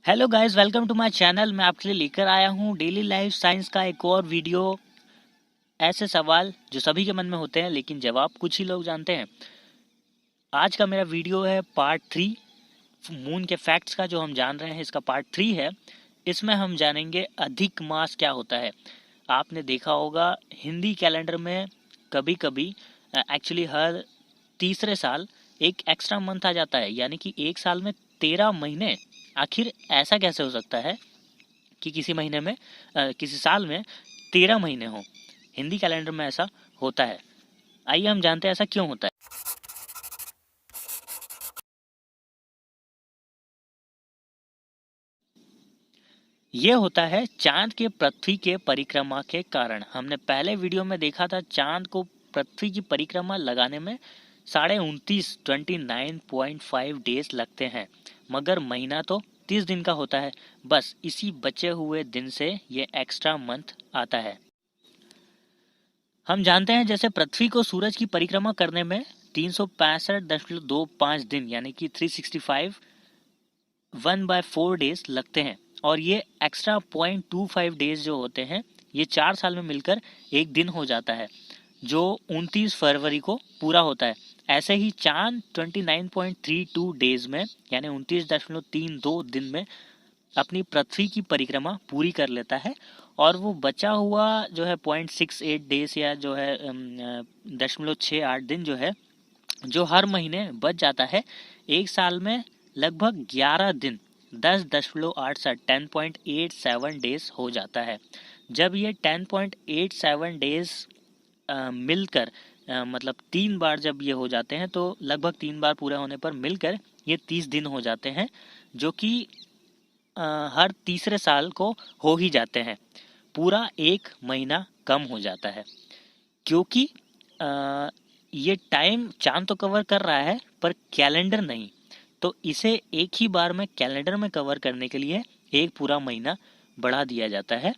Hello guys, welcome to my channel. मैं आपके लिए लेकर आया हूँ डेली लाइफ साइंस का एक और वीडियो। ऐसे सवाल जो सभी के मन में होते हैं लेकिन जवाब कुछ ही लोग जानते हैं। आज का मेरा वीडियो है पार्ट 3 मून के फैक्ट्स का, जो हम जान रहे हैं इसका पार्ट 3 है। इसमें हम जानेंगे अधिक मास क्या होता है। आपने देखा होगा हिंदी कैलेंडर में कभी कभी एक्चुअली हर तीसरे साल एक एक्स्ट्रा मंथ आ जाता है, यानी कि एक साल में 13 महीने। आखिर ऐसा कैसे हो सकता है कि किसी महीने में किसी साल में 13 महीने हो। हिंदी कैलेंडर में ऐसा होता है। आइए हम जानते हैं ऐसा क्यों होता है। ये होता है चांद के पृथ्वी के परिक्रमा के कारण। हमने पहले वीडियो में देखा था चांद को पृथ्वी की परिक्रमा लगाने में 29.5 डेज लगते हैं, मगर महीना तो 30 दिन का होता है। बस इसी बचे हुए दिन से ये एक्स्ट्रा मंथ आता है। हम जानते हैं जैसे पृथ्वी को सूरज की परिक्रमा करने में 365.25 दिन यानी कि 365 1/4 डेज लगते हैं, और ये एक्स्ट्रा 0.25 डेज जो होते हैं ये 4 साल में मिलकर एक दिन हो जाता है, जो 29 फरवरी को पूरा होता है। ऐसे ही चांद 29.32 डेज में यानी 29.32 दिन में अपनी पृथ्वी की परिक्रमा पूरी कर लेता है, और वो बचा हुआ जो है 0.68 डेज या जो है 0.68 दिन जो है, जो हर महीने बच जाता है, एक साल में लगभग 11 दिन 10.87 डेज हो जाता है। जब ये 10.87 डेज मिलकर मतलब 3 बार जब ये हो जाते हैं तो लगभग 3 बार पूरे होने पर मिलकर ये 30 दिन हो जाते हैं, जो कि हर तीसरे साल को हो ही जाते हैं। पूरा एक महीना कम हो जाता है, क्योंकि ये टाइम चांद तो कवर कर रहा है पर कैलेंडर नहीं, तो इसे एक ही बार में कैलेंडर में कवर करने के लिए एक पूरा महीना बढ़ा दिया जाता है।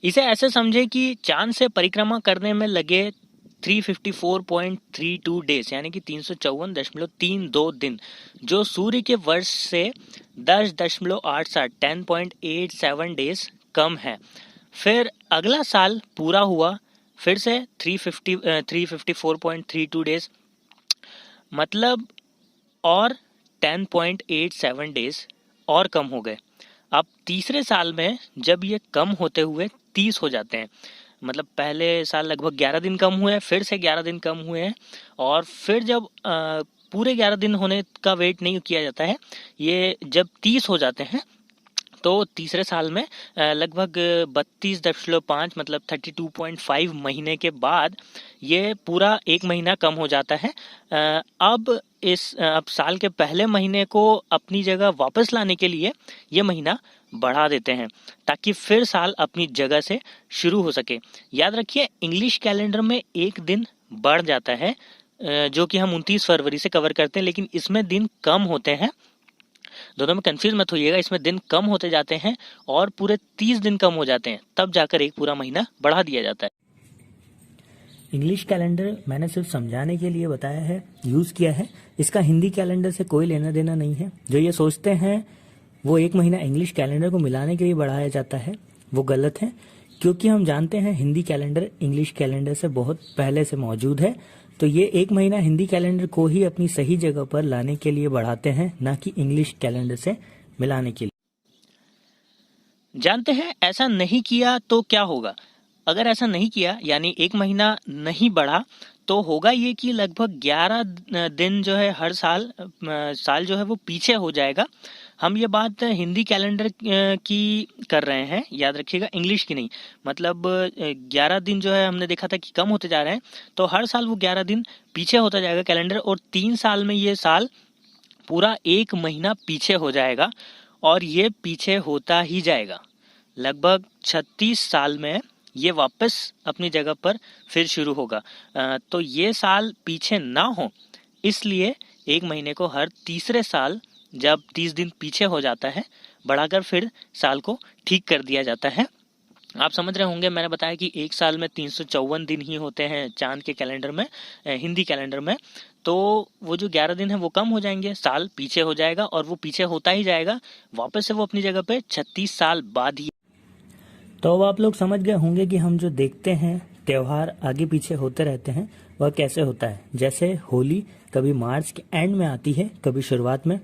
इसे ऐसे समझे कि चांद से परिक्रमा करने में लगे 354.32 डेज यानी कि 354.32 दिन, जो सूर्य के वर्ष से 10.87 डेज कम है। फिर अगला साल पूरा हुआ, फिर से 354.32 डेज, मतलब और 10.87 डेज और कम हो गए। अब तीसरे साल में जब ये कम होते हुए 30 हो जाते हैं, मतलब पहले साल लगभग 11 दिन कम हुए, फिर से 11 दिन कम हुए हैं, और फिर जब पूरे 11 दिन होने का वेट नहीं किया जाता है, ये जब 30 हो जाते हैं तो तीसरे साल में लगभग 32.5 मतलब 32.5 महीने के बाद ये पूरा एक महीना कम हो जाता है। अब साल के पहले महीने को अपनी जगह वापस लाने के लिए ये महीना बढ़ा देते हैं, ताकि फिर साल अपनी जगह से शुरू हो सके। याद रखिए, इंग्लिश कैलेंडर में एक दिन बढ़ जाता है, जो कि हम 29 फरवरी से कवर करते हैं, लेकिन इसमें दिन कम होते हैं। दोनों में कंफ्यूज मत होइएगा, इसमें दिन कम होते जाते हैं और पूरे 30 दिन कम हो जाते हैं, तब जाकर एक पूरा महीना बढ़ा दिया जाता है। इंग्लिश कैलेंडर मैंने सिर्फ समझाने के लिए बताया है, यूज़ किया है। इसका हिंदी कैलेंडर से कोई लेना देना नहीं है। जो ये सोचते हैं वो एक महीना इंग्लिश कैलेंडर को मिलाने के लिए बढ़ाया जाता है, वो गलत है, क्योंकि हम जानते हैं हिंदी कैलेंडर इंग्लिश कैलेंडर से बहुत पहले से मौजूद है। तो ये एक महीना हिंदी कैलेंडर को ही अपनी सही जगह पर लाने के लिए बढ़ाते हैं, ना कि इंग्लिश कैलेंडर से मिलाने के लिए। जानते हैं ऐसा नहीं किया तो क्या होगा। अगर ऐसा नहीं किया यानी एक महीना नहीं बढ़ा, तो होगा ये कि लगभग 11 दिन जो है हर साल जो है वो पीछे हो जाएगा। हम ये बात हिंदी कैलेंडर की कर रहे हैं, याद रखिएगा, इंग्लिश की नहीं। मतलब 11 दिन जो है हमने देखा था कि कम होते जा रहे हैं, तो हर साल वो 11 दिन पीछे होता जाएगा कैलेंडर, और 3 साल में ये साल पूरा एक महीना पीछे हो जाएगा, और ये पीछे होता ही जाएगा। लगभग 36 साल में ये वापस अपनी जगह पर फिर शुरू होगा। तो ये साल पीछे ना हो, इसलिए एक महीने को हर तीसरे साल जब 30 दिन पीछे हो जाता है, बढ़ाकर फिर साल को ठीक कर दिया जाता है। आप समझ रहे होंगे, मैंने बताया कि एक साल में 354 दिन ही होते हैं चांद के कैलेंडर में, हिंदी कैलेंडर में। तो वो जो 11 दिन है वो कम हो जाएंगे, साल पीछे हो जाएगा, और वो पीछे होता ही जाएगा, वापस से वो अपनी जगह पे 36 साल बाद ही। तो अब आप लोग समझ गए होंगे कि हम जो देखते हैं त्यौहार आगे पीछे होते रहते हैं वह कैसे होता है। जैसे होली कभी मार्च के एंड में आती है, कभी शुरुआत में।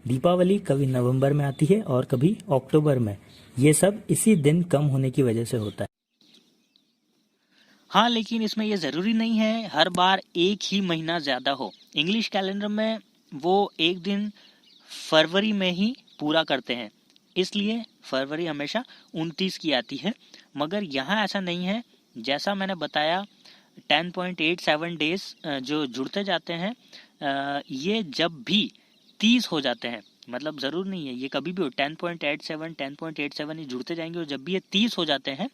दीपावली कभी नवंबर में आती है और कभी अक्टूबर में। ये सब इसी दिन कम होने की वजह से होता है। हाँ, लेकिन इसमें ये ज़रूरी नहीं है हर बार एक ही महीना ज़्यादा हो। इंग्लिश कैलेंडर में वो एक दिन फरवरी में ही पूरा करते हैं, इसलिए फरवरी हमेशा 29 की आती है। मगर यहाँ ऐसा नहीं है, जैसा मैंने बताया 10.87 डेज जो जुड़ते जाते हैं, ये जब भी 30 हो जाते हैं, मतलब ज़रूर नहीं है ये कभी भी हो, 10.87 ये जुड़ते जाएंगे, और जब भी ये 30 हो जाते हैं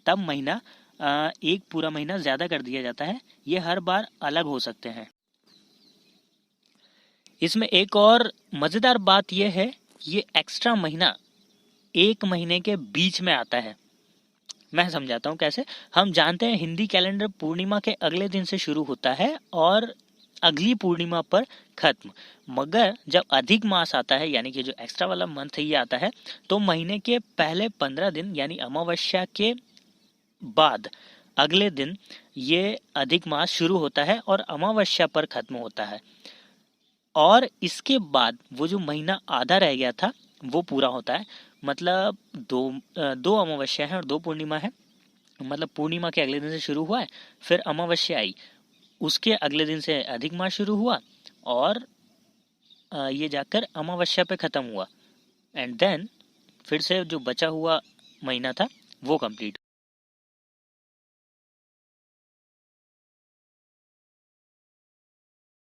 तब महीना एक पूरा महीना ज़्यादा कर दिया जाता है। ये हर बार अलग हो सकते हैं। इसमें एक और मज़ेदार बात यह है, ये एक्स्ट्रा महीना एक महीने के बीच में आता है। मैं समझाता हूँ कैसे। हम जानते हैं हिंदी कैलेंडर पूर्णिमा के अगले दिन से शुरू होता है और अगली पूर्णिमा पर खत्म। मगर जब अधिक मास आता है, यानी कि जो एक्स्ट्रा वाला मंथ है ये आता है, तो महीने के पहले 15 दिन यानी अमावस्या के बाद अगले दिन ये अधिक मास शुरू होता है और अमावस्या पर खत्म होता है। और इसके बाद वो जो महीना आधा रह गया था वो पूरा होता है। मतलब दो अमावस्या है और दो पूर्णिमा है। मतलब पूर्णिमा के अगले दिन से शुरू हुआ है, फिर अमावस्या आई, उसके अगले दिन से अधिक मास शुरू हुआ, और ये जाकर अमावस्या पे ख़त्म हुआ। एंड देन फिर से जो बचा हुआ महीना था वो कंप्लीट